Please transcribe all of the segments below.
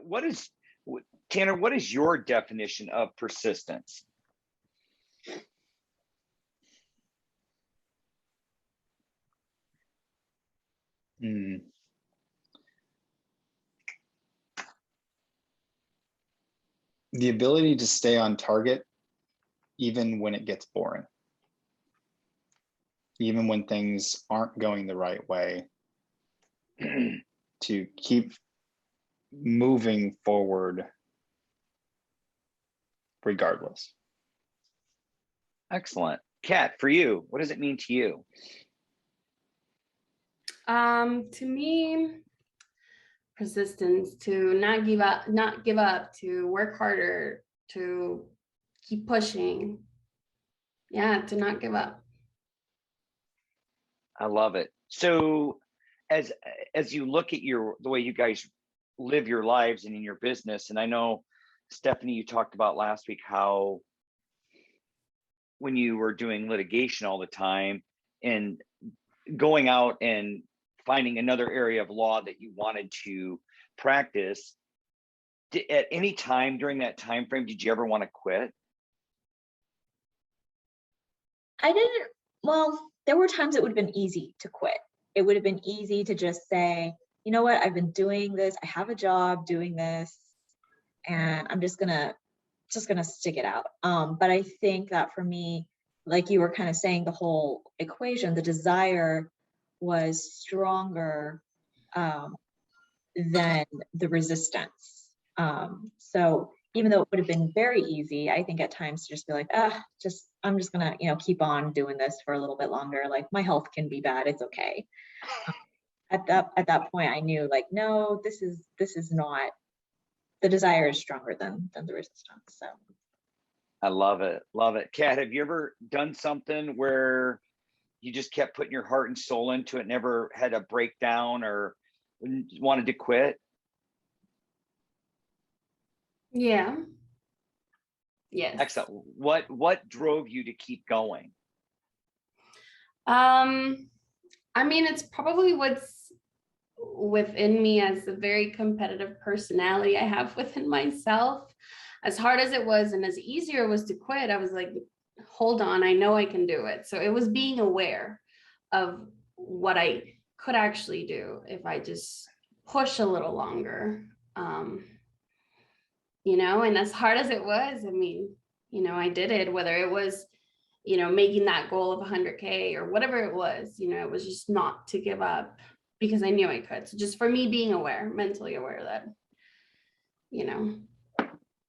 what is Tanner, what is your definition of persistence? The ability to stay on target even when it gets boring, even when things aren't going the right way, to keep moving forward regardless. Excellent. Kat, for you, what does it mean to you? To me, persistence, to not give up, to work harder, to keep pushing. Yeah, to not give up. I love it. So as you look at the way you guys live your lives and in your business, and I know, Stephanie, you talked about last week how when you were doing litigation all the time and going out and finding another area of law that you wanted to practice, at any time during that time frame, did you ever want to quit? I didn't. Well, there were times it would have been easy to quit. It would have been easy to just say, you know what, I've been doing this, I have a job doing this, and I'm just gonna stick it out. But I think that for me, like you were kind of saying, the whole equation, the desire was stronger than the resistance. So even though it would have been very easy, I think at times to just be like, I'm just gonna, keep on doing this for a little bit longer. Like, my health can be bad, it's okay. At that point, I knew, like, no, this is not. The desire is stronger than the resistance. So I love it. Love it. Kat, have you ever done something where you just kept putting your heart and soul into it, never had a breakdown or wanted to quit? Yeah. Yes. Excellent. What drove you to keep going? I mean, it's probably what's within me as a very competitive personality I have within myself. As hard as it was and as easier it was to quit, I was like, hold on, I know I can do it. So it was being aware of what I could actually do if I just push a little longer. And as hard as it was, I mean, I did it, whether it was, making that goal of 100K or whatever it was, it was just not to give up because I knew I could. So just for me being aware, mentally aware that,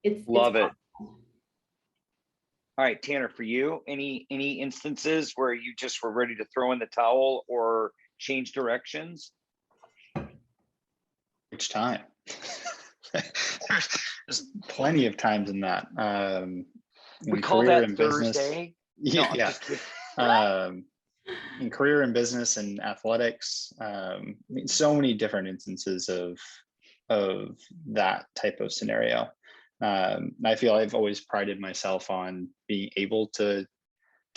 it's love it. possible. All right, Tanner, for you, any instances where you just were ready to throw in the towel or change directions? Which time? There's plenty of times in that. We call that Thursday. Yeah. In career and business and athletics, so many different instances of that type of scenario. I feel I've always prided myself on being able to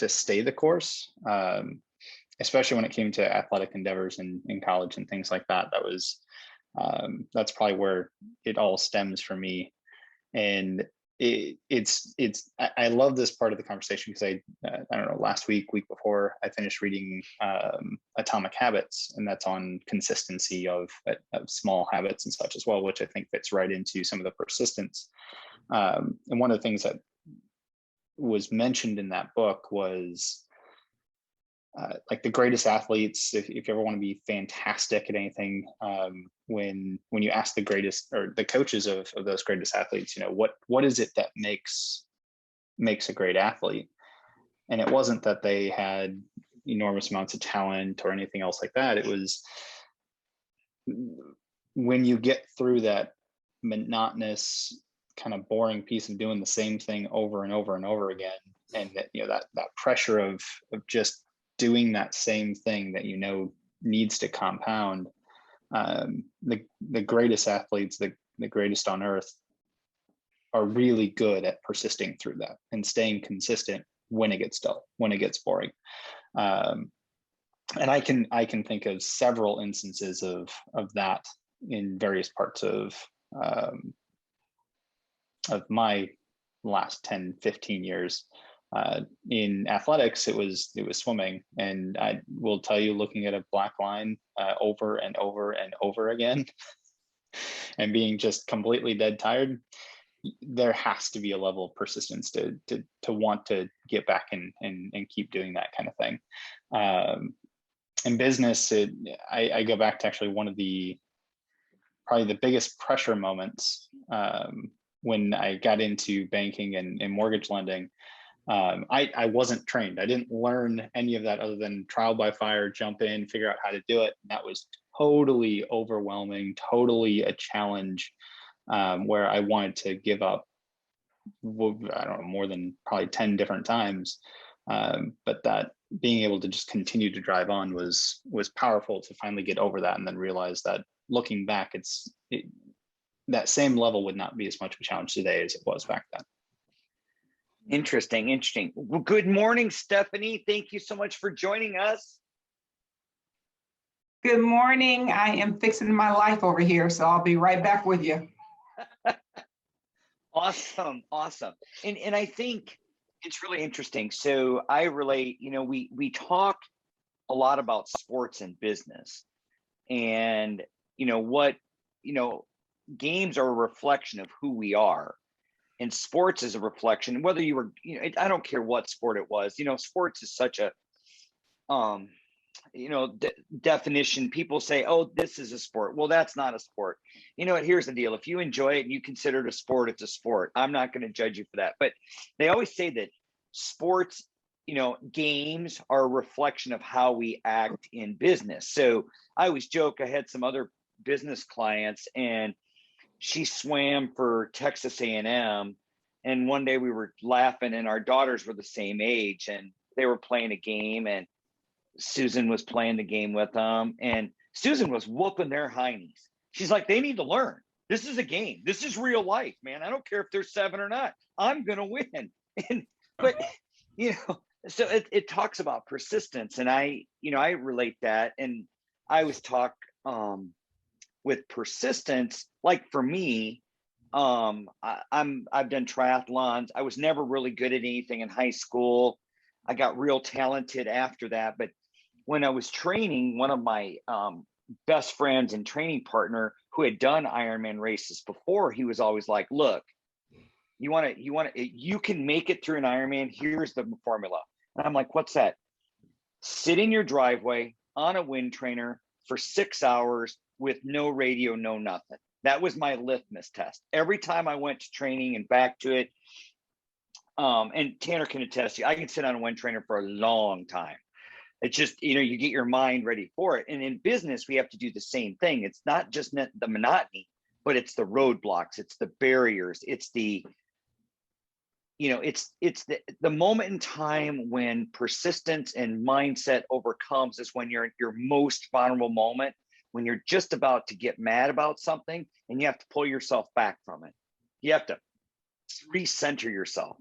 stay the course, especially when it came to athletic endeavors in college and things like that. That's probably where it all stems for me. And I love this part of the conversation because I don't know, last week before, I finished reading Atomic Habits, and that's on consistency of small habits and such as well, which I think fits right into some of the persistence. And one of the things that was mentioned in that book was like the greatest athletes, if you ever want to be fantastic at anything, when you ask the greatest or the coaches of those greatest athletes, what is it that makes a great athlete? And it wasn't that they had enormous amounts of talent or anything else like that. It was when you get through that monotonous, kind of boring piece of doing the same thing over and over and over again, and that pressure of just doing that same thing that needs to compound. The greatest athletes, the greatest on earth, are really good at persisting through that and staying consistent when it gets dull, when it gets boring. And I can think of several instances of that in various parts of of my last 10, 15 years. In athletics, it was swimming, and I will tell you, looking at a black line over and over and over again, and being just completely dead tired, there has to be a level of persistence to want to get back and keep doing that kind of thing. In business, I go back to actually one of probably the biggest pressure moments when I got into banking and mortgage lending. I wasn't trained. I didn't learn any of that other than trial by fire, jump in, figure out how to do it. And that was totally overwhelming, totally a challenge, where I wanted to give up, I don't know, more than probably 10 different times. But that being able to just continue to drive on was powerful to finally get over that, and then realize that looking back, that same level would not be as much of a challenge today as it was back then. Interesting. Well, good morning, Stephanie. Thank you so much for joining us. Good morning. I am fixing my life over here, so I'll be right back with you. Awesome. And I think it's really interesting. So I relate, we talk a lot about sports and business, and games are a reflection of who we are. And sports is a reflection, whether you were, I don't care what sport it was, sports is such a, definition. People say, oh, this is a sport. Well, that's not a sport. Here's the deal. If you enjoy it and you consider it a sport, it's a sport. I'm not going to judge you for that. But they always say that sports, games are a reflection of how we act in business. So I always joke, I had some other business clients, and she swam for Texas A&M, and one day we were laughing, and our daughters were the same age, and they were playing a game, and Susan was playing the game with them, and Susan was whooping their hindies. She's like, they need to learn. This is a game. This is real life, man. I don't care if they're 7 or not. I'm gonna win. But so it talks about persistence, and I relate that, and I always talk with persistence. Like for me, I've done triathlons. I was never really good at anything in high school. I got real talented after that. But when I was training, one of my best friends and training partner who had done Ironman races before, he was always like, look, you can make it through an Ironman. Here's the formula. And I'm like, what's that? Sit in your driveway on a wind trainer for 6 hours with no radio, no nothing. That was my litmus test. Every time I went to training and back to it, and Tanner can attest, I can sit on a wind trainer for a long time. It's just, you get your mind ready for it. And in business, we have to do the same thing. It's not just the monotony, but it's the roadblocks, it's the barriers, it's the, it's the moment in time when persistence and mindset overcomes is when you're at your most vulnerable moment, when you're just about to get mad about something and you have to pull yourself back from it. You have to recenter yourself.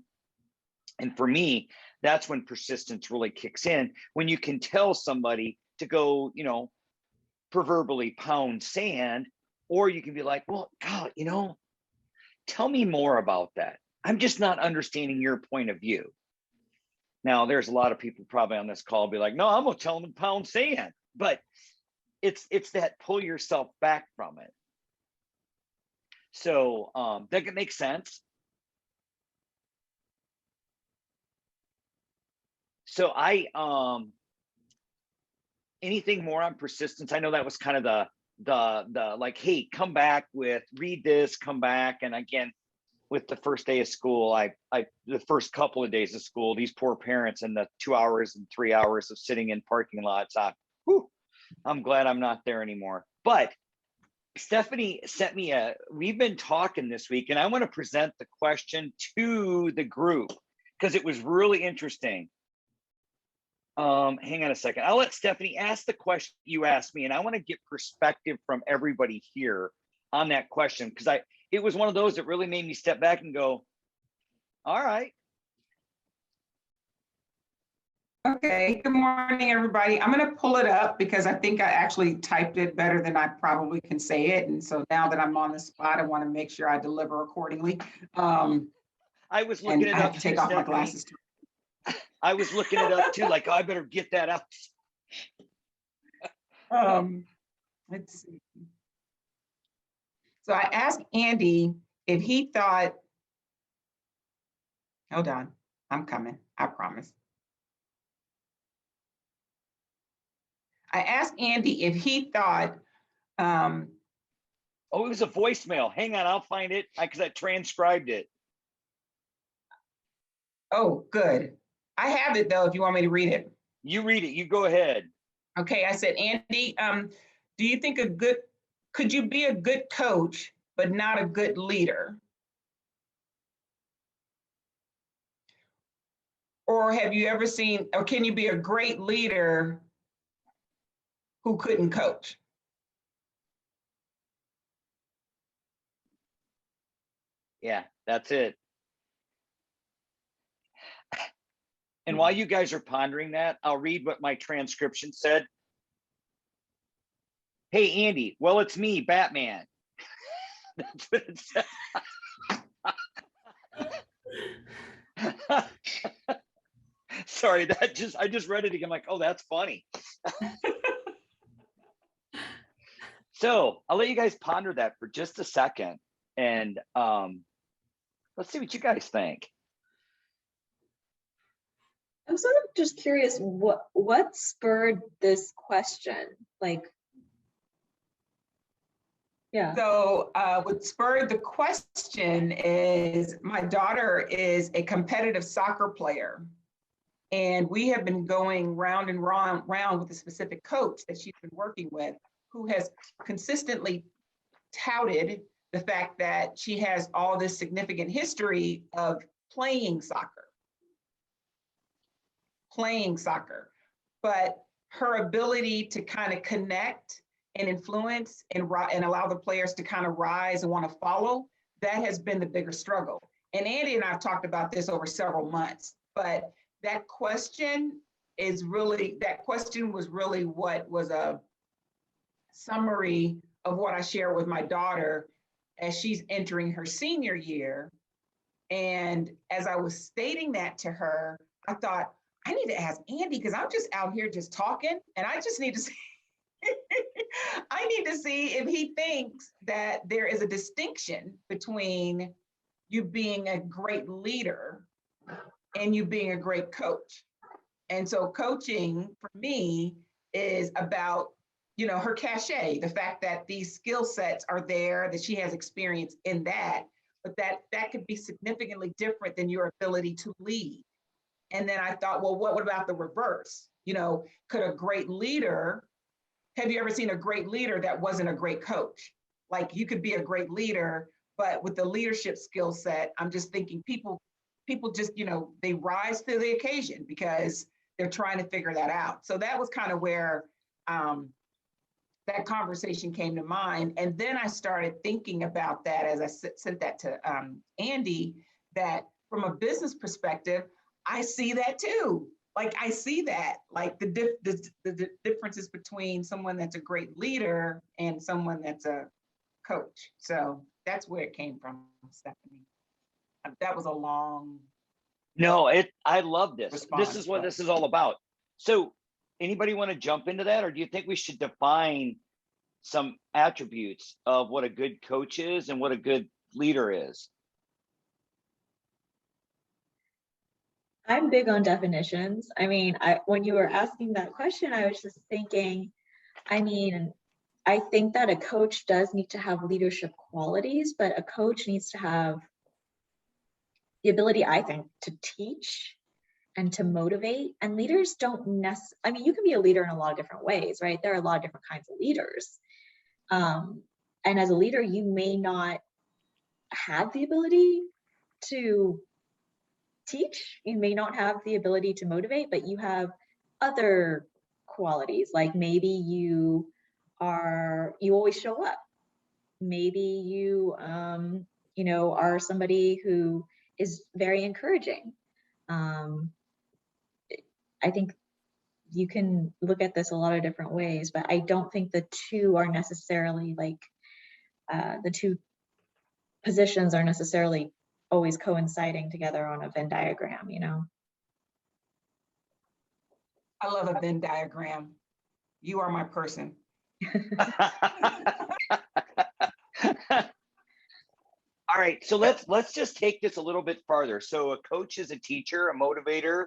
And for me, that's when persistence really kicks in, when you can tell somebody to go, proverbially pound sand, or you can be like, well, God, tell me more about that. I'm just not understanding your point of view. Now, there's a lot of people probably on this call be like, no, I'm gonna tell them to pound sand. But it's that pull yourself back from it. So that makes sense. So anything more on persistence? I know that was kind of the like, hey, come back read this, come back. And again, with the first day of school, the first couple of days of school, these poor parents and the 2 hours and 3 hours of sitting in parking lots, I'm glad I'm not there anymore. But Stephanie sent me we've been talking this week, and I want to present the question to the group because it was really interesting. Hang on a second. I'll let Stephanie ask the question you asked me, and I want to get perspective from everybody here on that question, because it was one of those that really made me step back and go, all right. Okay, good morning, everybody. I'm going to pull it up because I think I actually typed it better than I probably can say it. And so now that I'm on the spot, I want to make sure I deliver accordingly. I was looking And it I have up to too, take off my Stephanie. glasses. I was looking it up too, like, oh, I better get that out. Let's see. So I asked Andy if he thought, hold on, I'm coming, I promise. I asked Andy if he thought, Oh, it was a voicemail. Hang on, I'll find it because I transcribed it. oh, good. I have it though, if you want me to read it. You read it. You go ahead. Okay, I said, Andy, do you think could you be a good coach, but not a good leader? Or have you ever seen, or can you be a great leader who couldn't coach? Yeah, that's it. And while you guys are pondering that, I'll read what my transcription said. Hey, Andy. Well, it's me, Batman. That's what it said. Sorry, I just read it again. I'm like, oh, that's funny. So I'll let you guys ponder that for just a second. And let's see what you guys think. I'm sort of just curious, what spurred this question? Like, yeah. So what spurred the question is my daughter is a competitive soccer player. And we have been going round and round with a specific coach that she's been working with, who has consistently touted the fact that she has all this significant history of playing soccer, but her ability to kind of connect and influence and allow the players to kind of rise and want to follow, that has been the bigger struggle. And Andy and I have talked about this over several months, but that question was really what was a summary of what I share with my daughter as she's entering her senior year. And as I was stating that to her, I thought, I need to ask Andy because I'm just out here just talking and I just need to see. I need to see if he thinks that there is a distinction between you being a great leader and you being a great coach. And so coaching for me is about, her cachet, the fact that these skill sets are there, that she has experience in that, but that could be significantly different than your ability to lead. And then I thought, well, what about the reverse? Could a great leader, have you ever seen a great leader that wasn't a great coach? Like you could be a great leader, but with the leadership skill set, I'm just thinking people just, they rise to the occasion because they're trying to figure that out. So that was kind of where that conversation came to mind. And then I started thinking about that as I sent that to Andy, that from a business perspective, I see that too. Like I see that, like the differences between someone that's a great leader and someone that's a coach. So that's where it came from, Stephanie. That was a long. No, I love this. Response, This is what but- this is all about. So anybody want to jump into that, or do you think we should define some attributes of what a good coach is and what a good leader is? I'm big on definitions. I mean, when you were asking that question, I was just thinking, I think that a coach does need to have leadership qualities, but a coach needs to have the ability, I think, to teach and to motivate. And leaders don't necessarily, you can be a leader in a lot of different ways, right? There are a lot of different kinds of leaders. And as a leader, you may not have the ability to teach, you may not have the ability to motivate, but you have other qualities, like maybe you always show up. Maybe you are somebody who is very encouraging. I think you can look at this a lot of different ways, but I don't think the two are necessarily like the two positions are necessarily always coinciding together on a Venn diagram, you know? I love a Venn diagram. You are my person. All right, so let's just take this a little bit farther. So a coach is a teacher, a motivator.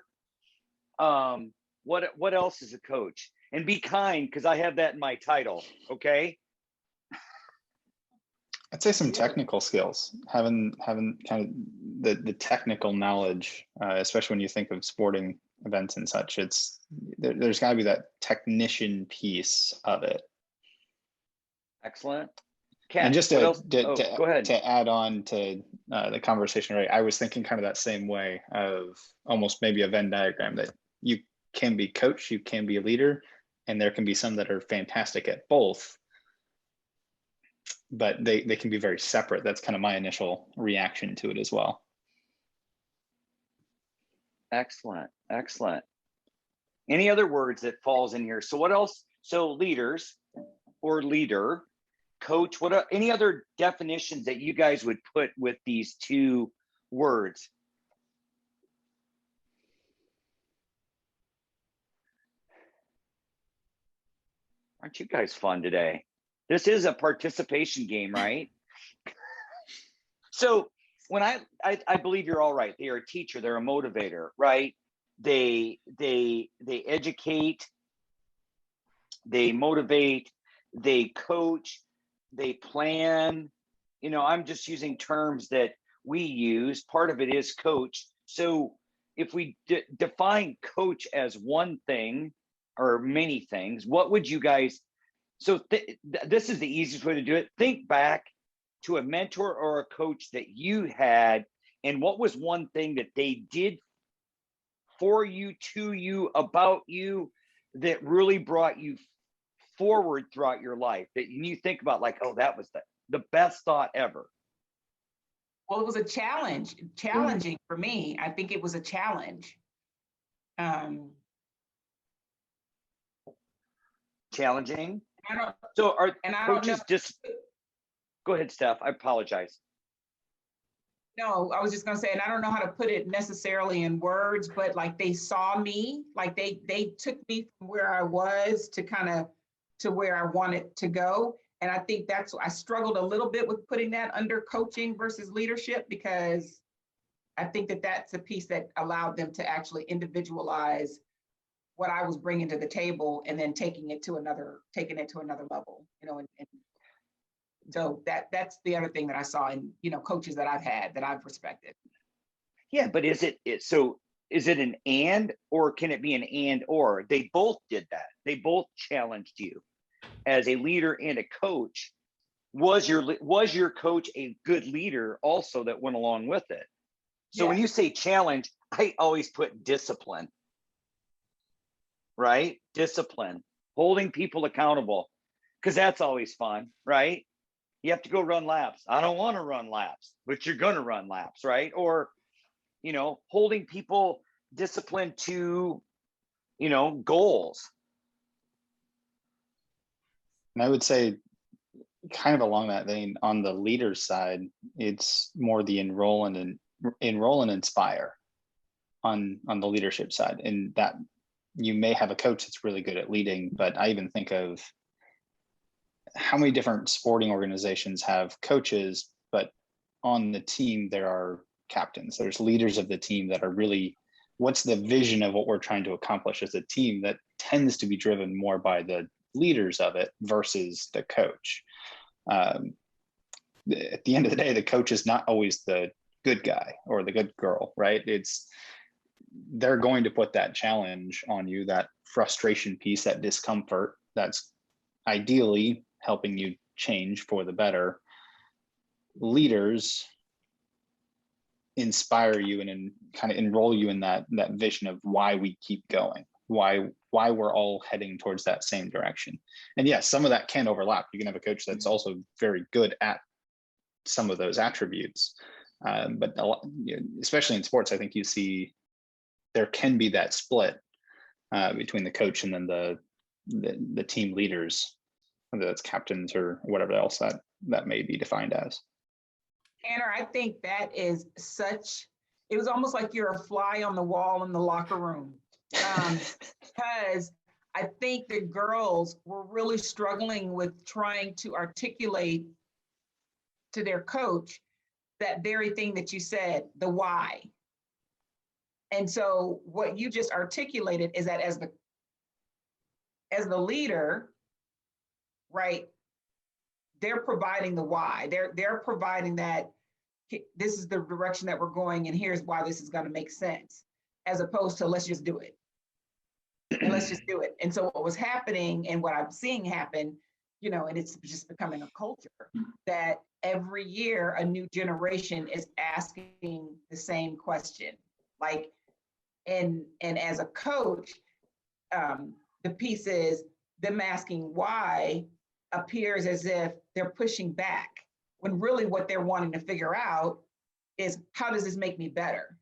What else is a coach? And be kind, because I have that in my title. Okay. I'd say some technical skills, having kind of the technical knowledge, especially when you think of sporting events and such. There's got to be that technician piece of it. Excellent. And Kat, just what to, else? Oh, go ahead. to add on to the conversation, right? I was thinking kind of that same way of almost maybe a Venn diagram, that you can be coach, you can be a leader, and there can be some that are fantastic at both, but they can be very separate. That's kind of my initial reaction to it as well. Excellent. Excellent. Any other words that falls in here? So what else? So leaders or leader, coach, any other definitions that you guys would put with these two words? Aren't you guys fun today? This is a participation game, right? So when I believe you're all right. They are a teacher, they're a motivator, right? They educate, they motivate, they coach, they plan. You know, I'm just using terms that we use. Part of it is coach. So if we define coach as one thing or many things, what would you guys, so this is the easiest way to do it. Think back to a mentor or a coach that you had, and what was one thing that they did for you, to you, about you, that really brought you forward throughout your life, that you think about like, oh, that was the best thought ever? Well, it was a challenging for me. I think it was a challenge. Challenging. I don't, So are and I don't know. coaches just, go ahead, Steph. I apologize. No, I was just gonna say, and I don't know how to put it necessarily in words, but like they saw me, like they took me from where I was to kind of to where I wanted to go. And I think I struggled a little bit with putting that under coaching versus leadership, because I think that's a piece that allowed them to actually individualize what I was bringing to the table, and then taking it to another level, you know, and so that's the other thing that I saw in, you know, coaches that I've had that I've respected. Yeah, but is it an and, or can it be an and or? They both did that. They both challenged you as a leader and a coach. Was your coach a good leader also that went along with it? So when you say challenge, I always put discipline, right? Discipline, holding people accountable, because that's always fun, right? You have to go run laps. I don't want to run laps, but you're going to run laps, right? Or, you know, holding people disciplined to, you know, goals. And I would say, kind of along that vein, on the leader's side, it's more the enroll and inspire on the leadership side. And that you may have a coach that's really good at leading, but I even think of how many different sporting organizations have coaches, but on the team there are captains. There's leaders of the team that are really, what's the vision of what we're trying to accomplish as a team, that tends to be driven more by the leaders of it versus the coach. At the end of the day, the coach is not always the good guy or the good girl, right? They're going to put that challenge on you, that frustration piece, that discomfort, that's ideally helping you change for the better. Leaders inspire you and kind of enroll you in that vision of why we keep going, why we're all heading towards that same direction. And yes, some of that can overlap. You can have a coach that's also very good at some of those attributes, but a lot, especially in sports, I think you see there can be that split between the coach and then the team leaders, whether that's captains or whatever else that may be defined as. Anna, I think that is it was almost like you're a fly on the wall in the locker room. Because I think the girls were really struggling with trying to articulate to their coach that very thing that you said, the why. And so what you just articulated is that as the leader, right, they're providing the why. They're providing that this is the direction that we're going and here's why this is going to make sense, as opposed to let's just do it. And let's just do it. And so what was happening and what I'm seeing happen, and it's just becoming a culture that every year a new generation is asking the same question. Like, and as a coach, the piece is them asking why appears as if they're pushing back, when really what they're wanting to figure out is, how does this make me better?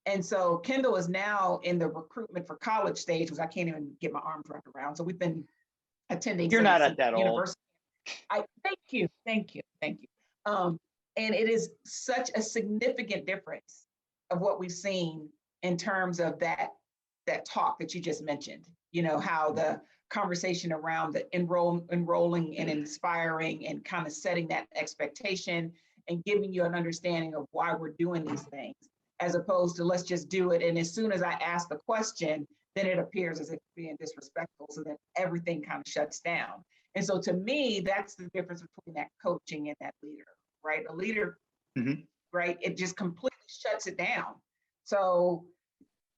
And so Kendall is now in the recruitment for college stage, because I can't even get my arms wrapped around. So we've been attending. You're not at that old. Thank you. And it is such a significant difference of what we've seen in terms of that talk that you just mentioned. How the conversation around the enrolling and inspiring and kind of setting that expectation and giving you an understanding of why we're doing these things, as opposed to let's just do it. And as soon as I ask the question, then it appears as if being disrespectful. So then everything kind of shuts down. And so to me, that's the difference between that coaching and that leader, right? A leader, right? It just completely shuts it down. So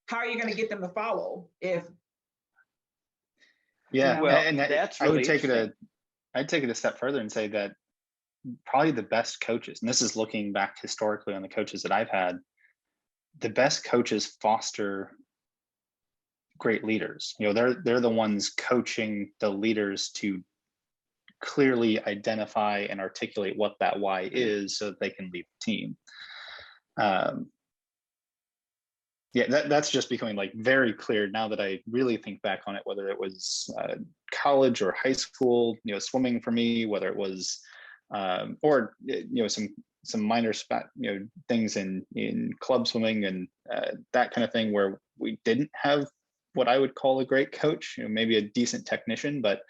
how are you going to get them to follow if? Yeah, Well, and that's I would really take interesting. I'd take it a step further and say that probably the best coaches, and this is looking back historically on the coaches that I've had, the best coaches foster great leaders. They're the ones coaching the leaders to clearly identify and articulate what that why is so that they can lead the team. That's just becoming like very clear now that I really think back on it, whether it was college or high school, swimming for me, whether it was or some minor things in club swimming and that kind of thing, where we didn't have what I would call a great coach, maybe a decent technician, but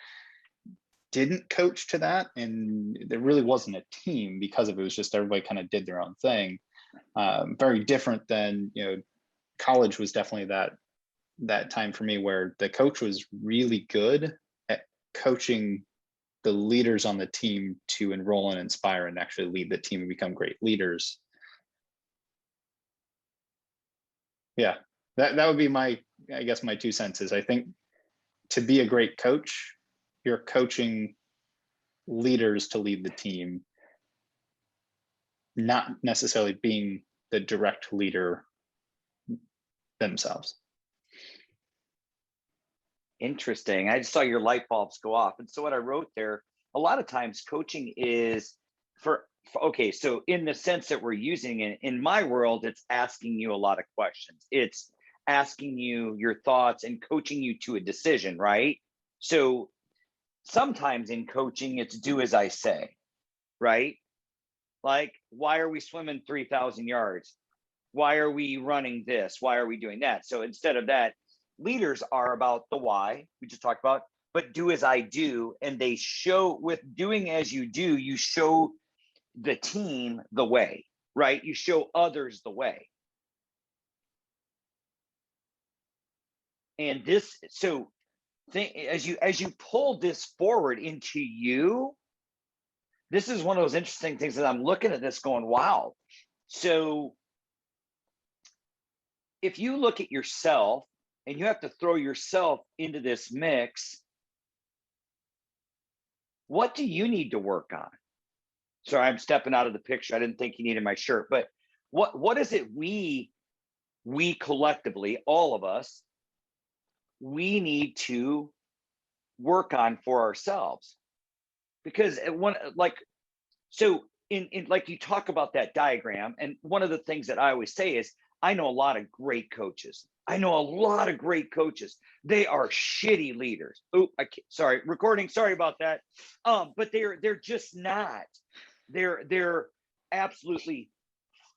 didn't coach to that. And there really wasn't a team because of it. It was just everybody kind of did their own thing. Very different than, college was definitely that time for me where the coach was really good at coaching the leaders on the team to enroll and inspire and actually lead the team and become great leaders. Yeah, that would be my 2 cents is I think to be a great coach, you're coaching leaders to lead the team, not necessarily being the direct leader themselves. Interesting. I just saw your light bulbs go off. And so what I wrote there, a lot of times coaching is okay, so in the sense that we're using it, in my world, it's asking you a lot of questions. It's asking you your thoughts and coaching you to a decision, right? So sometimes in coaching, it's do as I say, right? Like, why are we swimming 3,000 yards? Why are we running this? Why are we doing that? So instead of that, leaders are about the why we just talked about, but do as I do. And they show, with doing as you do, you show the team the way, right? You show others the way. And this, so as you pull this forward into you, this is one of those interesting things that I'm looking at this going, wow. So if you look at yourself and you have to throw yourself into this mix, what do you need to work on? Sorry, I'm stepping out of the picture. I didn't think you needed my shirt, but what is it we collectively, all of us, we need to work on for ourselves? Because so in like you talk about that diagram, and one of the things that I always say is I know a lot of great coaches. I know a lot of great coaches. They are shitty leaders. Oh, sorry, recording. Sorry about that. But they're just not. They're absolutely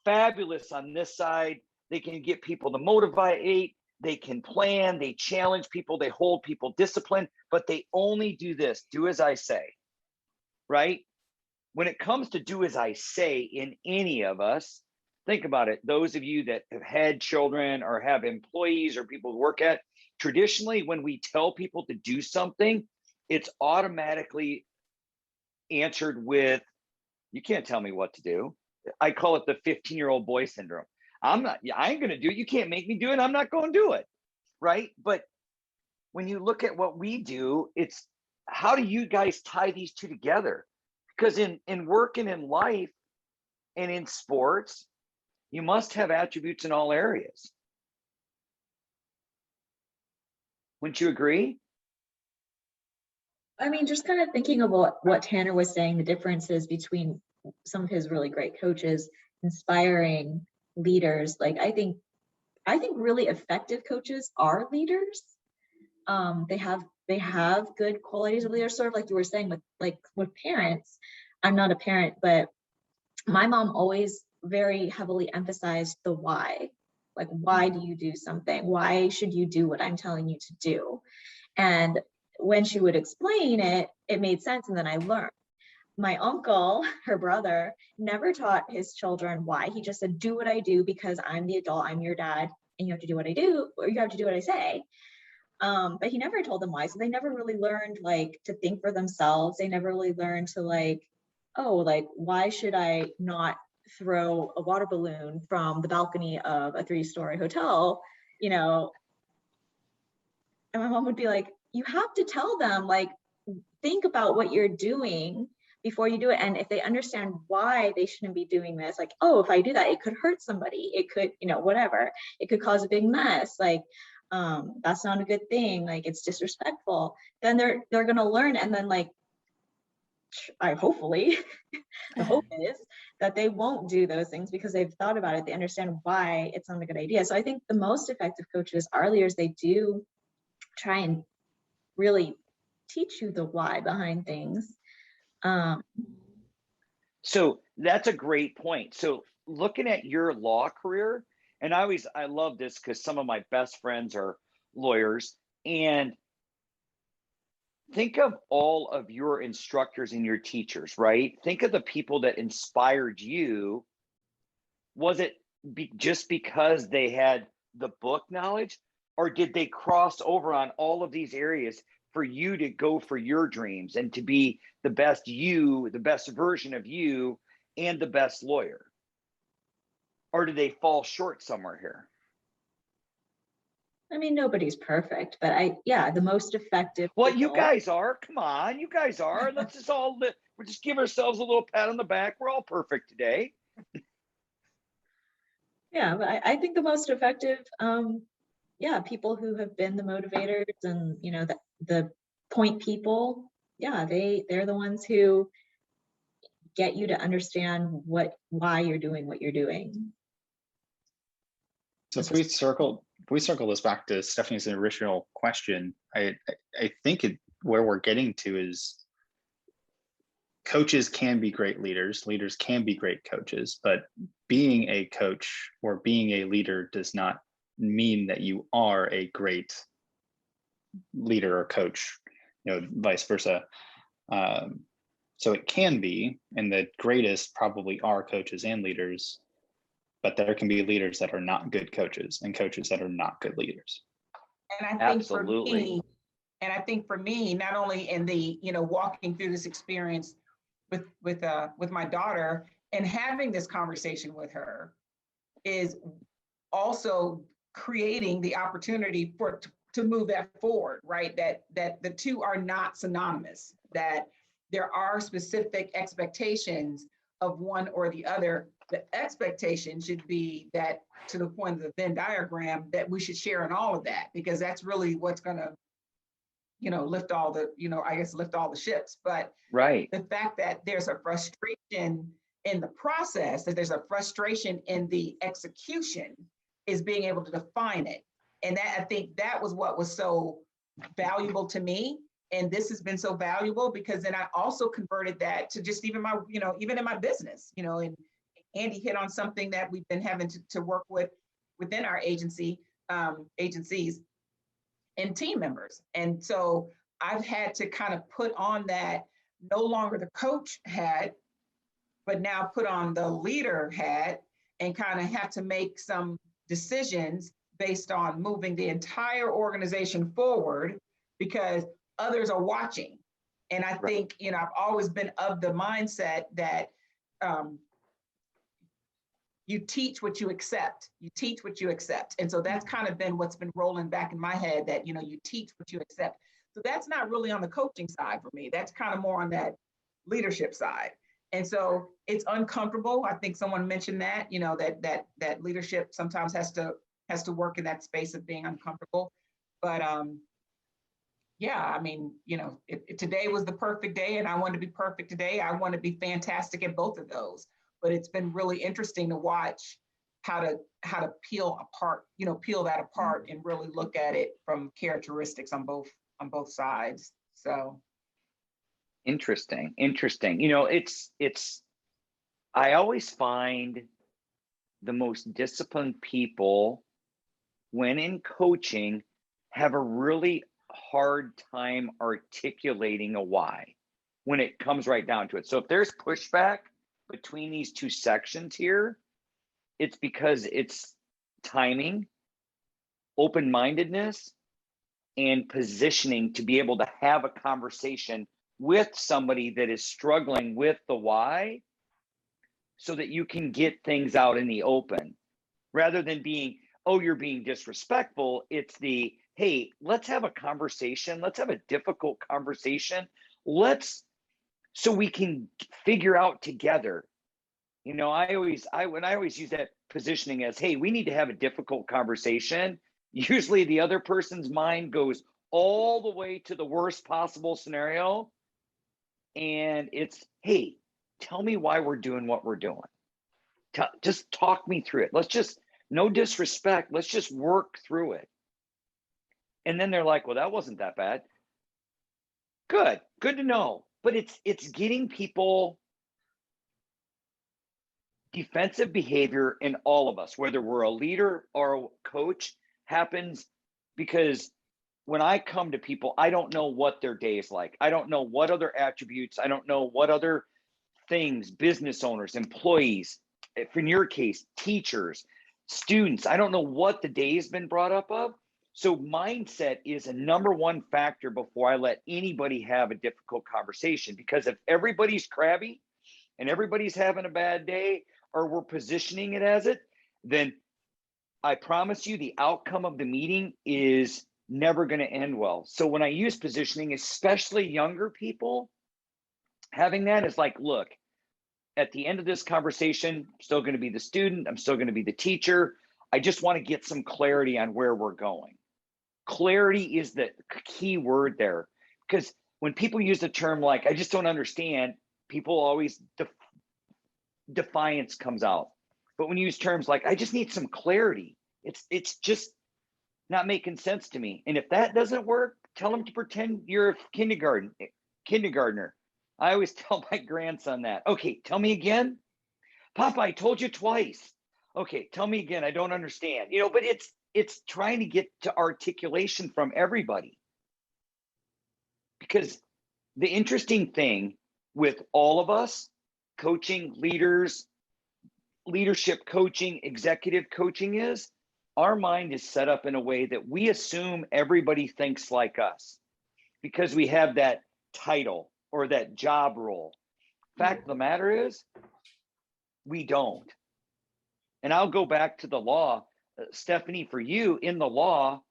fabulous on this side. They can get people to motivate. They can plan. They challenge people. They hold people disciplined. But they only do this: do as I say. Right? When it comes to do as I say in any of us, think about it. Those of you that have had children or have employees or people who work at, traditionally, when we tell people to do something, it's automatically answered with, you can't tell me what to do. I call it the 15-year-old boy syndrome. I ain't going to do it. You can't make me do it. I'm not going to do it. Right. But when you look at what we do, it's how do you guys tie these two together? Because in work and in life and in sports, you must have attributes in all areas. Wouldn't you agree? I mean, just kind of thinking about what Tanner was saying, the differences between some of his really great coaches, inspiring leaders. Like I think really effective coaches are leaders. They have good qualities of leaders, sort of like you were saying with parents. I'm not a parent, but my mom always very heavily emphasized the why. Like, why do you do something? Why should you do what I'm telling you to do? And when she would explain it, it made sense. And then I learned. My uncle, her brother, never taught his children why. He just said, do what I do because I'm the adult, I'm your dad, and you have to do what I do, or you have to do what I say. But he never told them why. So they never really learned like to think for themselves. They never really learned to like, oh, like, why should I not throw a water balloon from the balcony of a 3-story hotel, you know? And my mom would be like, you have to tell them, like, think about what you're doing before you do it. And if they understand why they shouldn't be doing this, like, oh, if I do that, it could hurt somebody. It could, whatever. It could cause a big mess. Like, that's not a good thing. Like, it's disrespectful. Then they're going to learn. And then like, hopefully the hope is that they won't do those things because they've thought about it. They understand why it's not a good idea. So I think the most effective coaches are leaders. They do try and really teach you the why behind things. So that's a great point. So looking at your law career, and I love this because some of my best friends are lawyers, and think of all of your instructors and your teachers, right? Think of the people that inspired you. Was it just because they had the book knowledge, or did they cross over on all of these areas for you to go for your dreams and to be the best you, the best version of you, and the best lawyer? Or did they fall short somewhere here? I mean, nobody's perfect, but the most effective. Well, you guys are. Come on, you guys are. Let's just we'll just give ourselves a little pat on the back. We're all perfect today. Yeah, but I think the most effective, people who have been the motivators and the point people, they're the ones who get you to understand why you're doing what you're doing. So if we circle this back to Stephanie's original question, I think where we're getting to is coaches can be great leaders can be great coaches, but being a coach or being a leader does not mean that you are a great leader or coach, vice versa. So it can be, and the greatest probably are coaches and leaders, but there can be leaders that are not good coaches and coaches that are not good leaders. And I think Absolutely. for me, not only in the, walking through this experience with my daughter and having this conversation with her is also creating the opportunity to move that forward, right? That the two are not synonymous, that there are specific expectations of one or the other. The expectation should be that, to the point of the Venn diagram, that we should share in all of that, because that's really what's going to, lift all the ships. But Right. the fact that there's a frustration in the process, that there's a frustration in the execution, is being able to define it And that, I think that was what was so valuable to me. And this has been so valuable because then I also converted that to just even my, even in my business, and Andy hit on something that we've been having to work with within our agencies and team members. And so I've had to kind of put on that no longer the coach hat, but now put on the leader hat and kind of have to make some decisions based on moving the entire organization forward because others are watching. And I think, I've always been of the mindset that you teach what you accept. You teach what you accept. And so that's kind of been what's been rolling back in my head that, you teach what you accept. So that's not really on the coaching side for me. That's kind of more on that leadership side. And so it's uncomfortable. I think someone mentioned that, that leadership sometimes has to work in that space of being uncomfortable. But yeah, I mean, if today was the perfect day and I want to be perfect today, I want to be fantastic at both of those. But it's been really interesting to watch how to peel that apart and really look at it from characteristics on both sides. So Interesting. I always find the most disciplined people when in coaching have a really hard time articulating a why when it comes right down to it. So if there's pushback between these two sections here, it's because it's timing, open-mindedness, and positioning to be able to have a conversation with somebody that is struggling with the why so that you can get things out in the open rather than being, oh, you're being disrespectful. It's the, hey, let's have a conversation. Let's have a difficult conversation. So we can figure out together. I always use that positioning as, hey, we need to have a difficult conversation. Usually the other person's mind goes all the way to the worst possible scenario. And it's, hey, tell me why we're doing what we're doing. Just talk me through it. No disrespect. Let's just work through it. And then they're like, well, that wasn't that bad. Good to know. But it's getting people defensive behavior in all of us, whether we're a leader or a coach, happens because when I come to people, I don't know what their day is like. I don't know what other attributes, I don't know what other things, business owners, employees, if in your case, teachers, students, I don't know what the day has been brought up of. So mindset is a number one factor before I let anybody have a difficult conversation, because if everybody's crabby and everybody's having a bad day, or we're positioning it as it, then I promise you the outcome of the meeting is never going to end well. So when I use positioning, especially younger people, having that is like, look, at the end of this conversation, I'm still going to be the student. I'm still going to be the teacher. I just want to get some clarity on where we're going. Clarity is the key word there, because when people use the term like, I just don't understand, people always, defiance comes out. But when you use terms like, I just need some clarity, it's just not making sense to me. And if that doesn't work, tell them to pretend you're a kindergartner. I always tell my grandson that. Okay, tell me again. Papa, I told you twice. Okay, tell me again. I don't understand. But it's trying to get to articulation from everybody. Because the interesting thing with all of us, coaching, leaders, leadership coaching, executive coaching, is our mind is set up in a way that we assume everybody thinks like us because we have that title or that job role. Fact of the matter is, we don't. And I'll go back to the law. Stephanie, for you, in the law,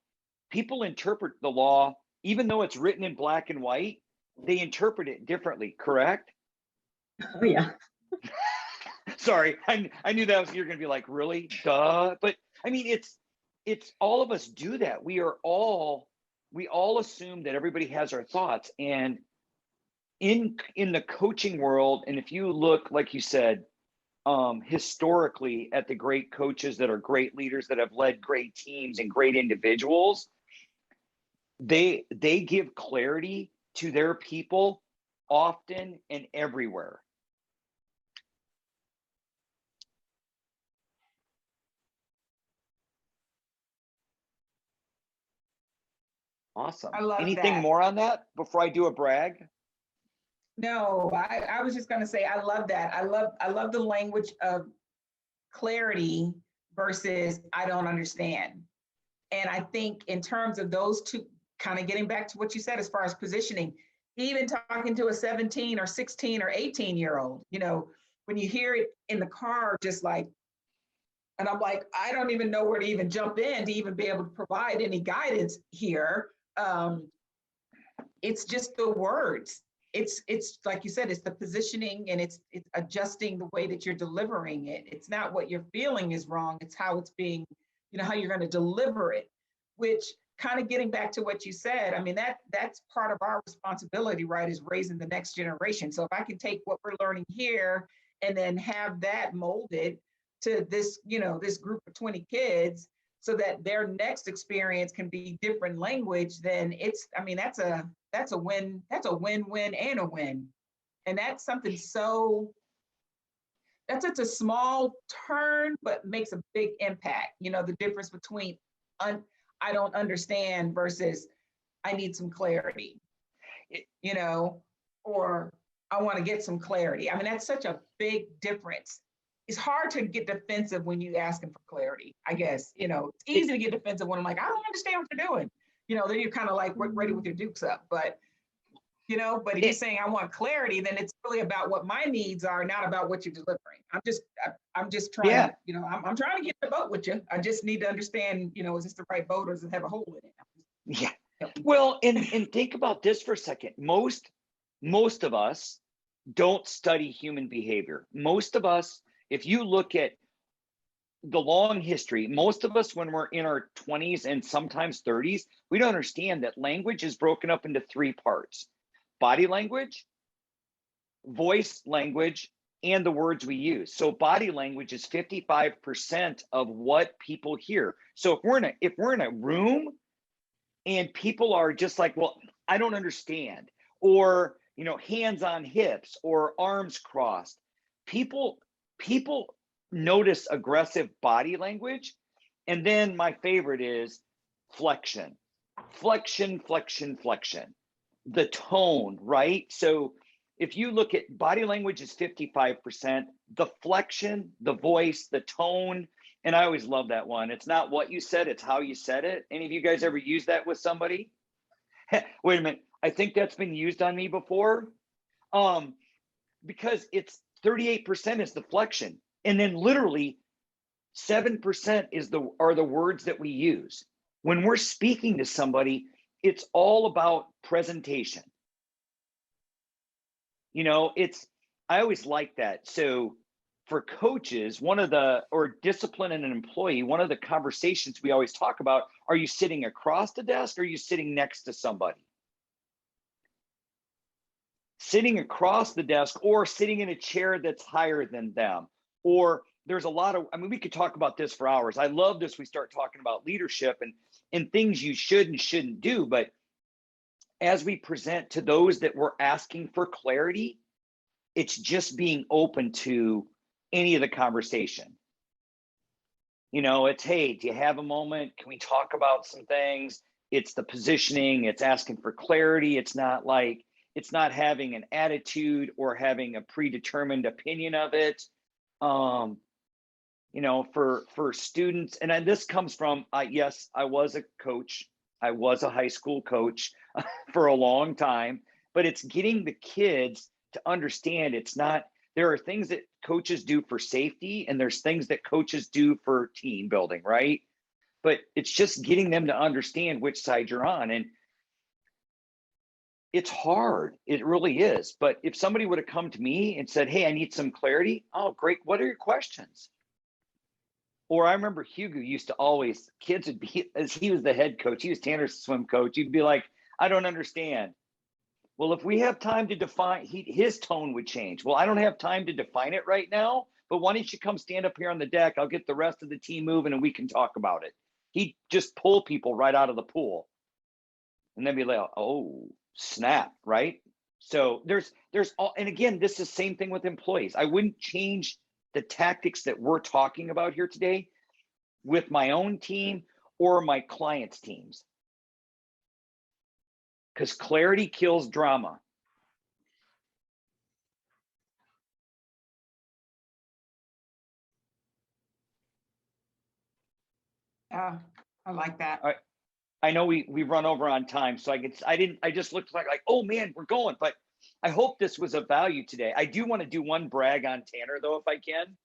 people interpret the law, even though it's written in black and white, they interpret it differently, correct? Oh, yeah. Sorry, I knew that you're going to be like, really? Duh. But I mean, it's all of us do that. We all assume that everybody has our thoughts. And in the coaching world, and if you look, like you said, historically at the great coaches that are great leaders that have led great teams and great individuals, they give clarity to their people often and everywhere. Awesome. I love Anything that. more on that before I do a brag? No, I was just gonna say, I love that. I love the language of clarity versus I don't understand. And I think in terms of those two, kind of getting back to what you said as far as positioning, even talking to a 17 or 16 or 18-year-old, when you hear it in the car, just like, and I'm like, I don't even know where to even jump in to even be able to provide any guidance here. It's just the words. It's like you said, it's the positioning, and it's adjusting the way that you're delivering it. It's not what you're feeling is wrong. It's how it's being, how you're going to deliver it, which kind of getting back to what you said, I mean, that's part of our responsibility, right? Is raising the next generation. So if I can take what we're learning here and then have that molded to this, this group of 20 kids, so that their next experience can be different language, then that's a win. That's a win-win and a win. And that's something that's such a small turn, but makes a big impact. The difference between I don't understand versus I need some clarity, or I want to get some clarity. I mean, that's such a big difference. It's hard to get defensive when you ask them for clarity, I guess. It's easy to get defensive when I'm like, I don't understand what you're doing. Then you're kind of like ready with your dukes up. But, but if you're saying I want clarity, then it's really about what my needs are, not about what you're delivering. I'm just trying, Yeah. I'm trying to get the boat with you. I just need to understand, is this the right boat or does it have a hole in it? Yeah. Well, and think about this for a second. Most of us don't study human behavior. Most of us, if you look at the long history, most of us, when we're in our 20s and sometimes 30s, we don't understand that language is broken up into three parts: body language, voice language, and the words we use. So body language is 55% of what people hear. So if we're in a room and people are just like, well, I don't understand, or hands on hips or arms crossed, people notice aggressive body language. And then my favorite is flexion, the tone, right? So if you look at body language is 55%, the flexion, the voice, the tone, and I always love that one. It's not what you said, it's how you said it. Any of you guys ever use that with somebody? Wait a minute, I think that's been used on me before. Because it's 38% is the flexion, and then literally 7% are the words that we use. When we're speaking to somebody, it's all about presentation. I always like that. So for coaches, or discipline in an employee, one of the conversations we always talk about, are you sitting across the desk or are you sitting next to somebody? Sitting across the desk or sitting in a chair that's higher than them. Or there's a lot of, we could talk about this for hours. I love this. We start talking about leadership and things you should and shouldn't do. But as we present to those that we're asking for clarity, it's just being open to any of the conversation. It's, hey, do you have a moment? Can we talk about some things? It's the positioning, it's asking for clarity. It's not having an attitude or having a predetermined opinion of it. For students, and this comes from, yes, I was a coach. I was a high school coach for a long time, but it's getting the kids to understand there are things that coaches do for safety and there's things that coaches do for team building, right? But it's just getting them to understand which side you're on. And it's hard. It really is. But if somebody would have come to me and said, hey, I need some clarity. Oh, great. What are your questions? Or I remember Hugo used to always, kids would be, as he was the head coach, he was Tanner's swim coach. He'd be like, I don't understand. Well, if we have time to define, his tone would change. Well, I don't have time to define it right now, but why don't you come stand up here on the deck? I'll get the rest of the team moving and we can talk about it. He'd just pull people right out of the pool and then be like, oh, snap, right? So there's all, and again, this is the same thing with employees. I wouldn't change the tactics that we're talking about here today with my own team or my clients' teams. Because clarity kills drama. Yeah, I like that. All right. I know we run over on time, so I just looked like, oh man, we're going, but I hope this was of value today. I do want to do one brag on Tanner though, if I can.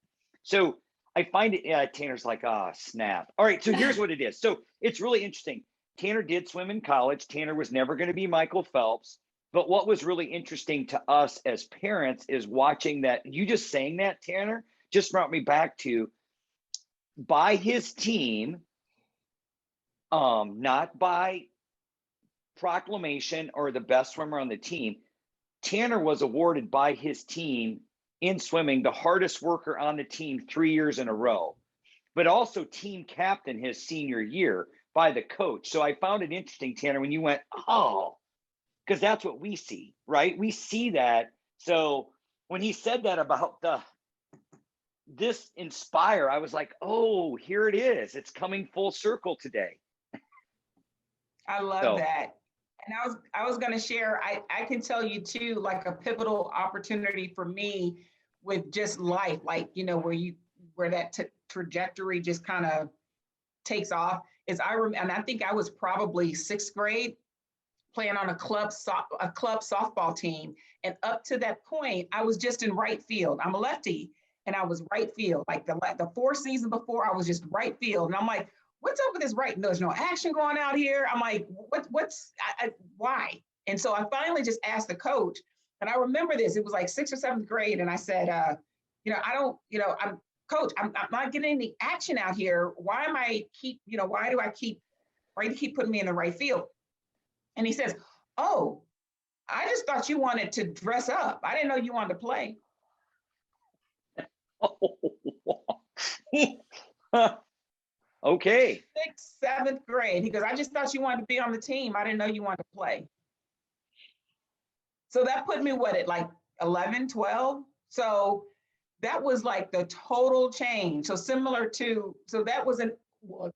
So I find it, yeah, Tanner's like, ah, snap. All right, so here's what it is. So it's really interesting. Tanner did swim in college. Tanner was never going to be Michael Phelps. But what was really interesting to us as parents is watching that. You just saying that, Tanner, just brought me back to, by his team, not by proclamation or the best swimmer on the team, Tanner was awarded by his team in swimming the hardest worker on the team 3 years in a row, but also team captain his senior year by the coach. So I found it interesting, Tanner, when you went, oh, because that's what we see, right? We see that. So when he said that about this Inspire, I was like, oh, here it is. It's coming full circle today. I love that. And I was going to share, I can tell you too, like a pivotal opportunity for me with just life, like, you know, where that trajectory just kind of takes off is and I think I was probably 6th grade playing on a club softball team. And up to that point, I was just in right field. I'm a lefty and I was right field. Like the 4 season before, I was just right field. And I'm like, what's up with this right? There's no action going out here. I'm like, why? And so I finally just asked the coach, and I remember this, it was like 6th or 7th grade. And I said, I'm coach, I'm not getting any action out here. Why do I keep putting me in the right field? And he says, oh, I just thought you wanted to dress up. I didn't know you wanted to play. Okay. 6th, 7th grade. He goes, I just thought you wanted to be on the team. I didn't know you wanted to play. So that put me at like 11, 12. So that was like the total change. So that was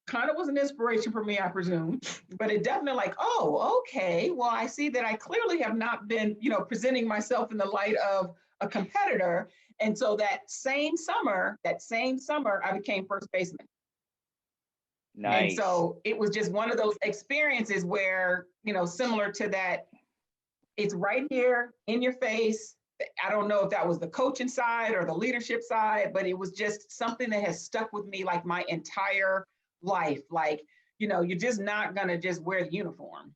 kind of was an inspiration for me, I presume, but it definitely like, oh, okay. Well, I see that I clearly have not been, presenting myself in the light of a competitor. And so that same summer, I became first baseman. Nice. And so it was just one of those experiences where, similar to that, it's right here in your face. I don't know if that was the coaching side or the leadership side, but it was just something that has stuck with me like my entire life. Like, you're just not going to just wear the uniform.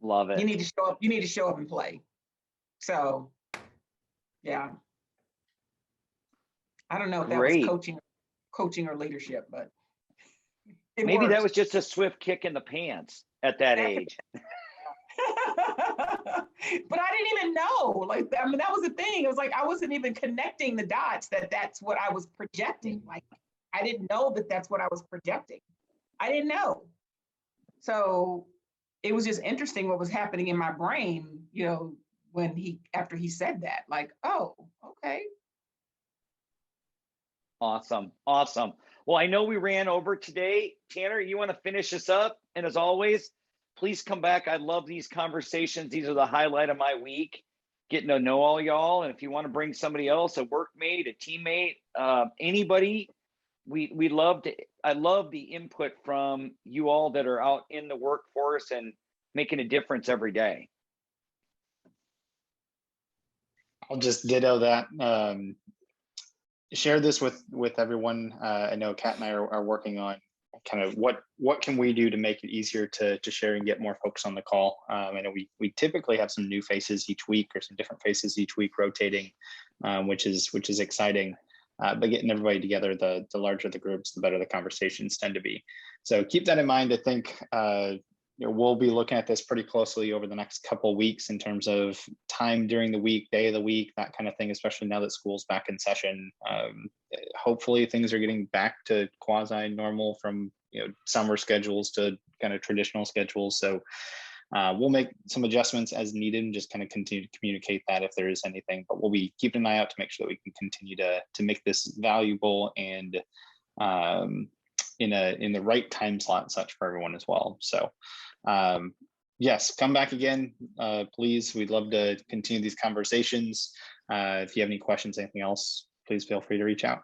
Love it. You need to show up and play. So, yeah. I don't know if that was coaching or leadership, but maybe that was just a swift kick in the pants at that age. But I didn't even know. That was the thing. It was like I wasn't even connecting the dots that's what I was projecting. Like I didn't know that that's what I was projecting. I didn't know. So it was just interesting what was happening in my brain, after he said that. Like, oh, okay. Awesome. Well, I know we ran over today. Tanner, you want to finish this up? And as always, please come back. I love these conversations. These are the highlight of my week, getting to know all y'all. And if you want to bring somebody else, a workmate, a teammate, anybody, I love the input from you all that are out in the workforce and making a difference every day. I'll just ditto that. Share this with everyone. I know Kat and I are working on kind of what can we do to make it easier to share and get more folks on the call. I know we typically have some new faces each week or some different faces each week rotating, which is exciting. But getting everybody together, the larger the groups, the better the conversations tend to be. So keep that in mind. I think we'll be looking at this pretty closely over the next couple of weeks in terms of time during the week, day of the week, that kind of thing, especially now that school's back in session. Hopefully things are getting back to quasi normal from summer schedules to kind of traditional schedules. So we'll make some adjustments as needed and just kind of continue to communicate that if there is anything, but we'll be keeping an eye out to make sure that we can continue to make this valuable and in the right time slot such for everyone as well. So yes, come back again, please. We'd love to continue these conversations. If you have any questions, anything else, please feel free to reach out.